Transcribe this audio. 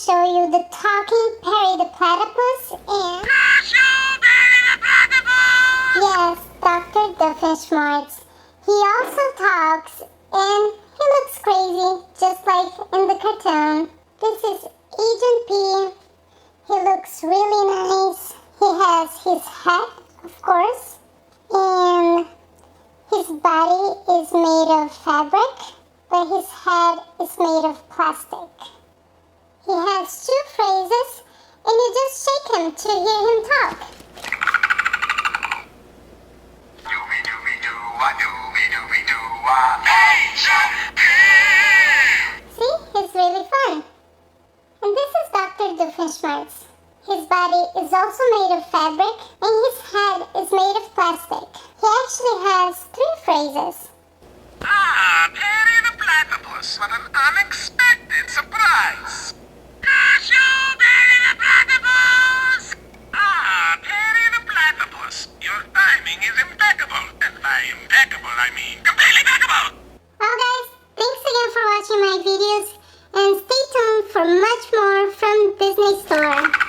show you the talking Perry the Platypus and... Yes, Dr. Doofenschmertz. He also talks and he looks crazy, just like in the cartoon. This is Agent P. He looks really nice. He has his hat, of course, and his body is made of fabric, but his head is made of plastic. He has two phrases, and you just shake him to hear him talk. See, it's really fun. And this is Dr. Doofenschmertz. His body is also made of fabric, and his head is made of plastic. He actually has three phrases. Ah, Perry the Platypus, what an unexpected surprise! Perry the Platypus! Ah, Perry the Platypus, your timing is impeccable, and by impeccable I mean completely impeccable! Well guys, thanks again for watching my videos, and stay tuned for much more from Disney Store.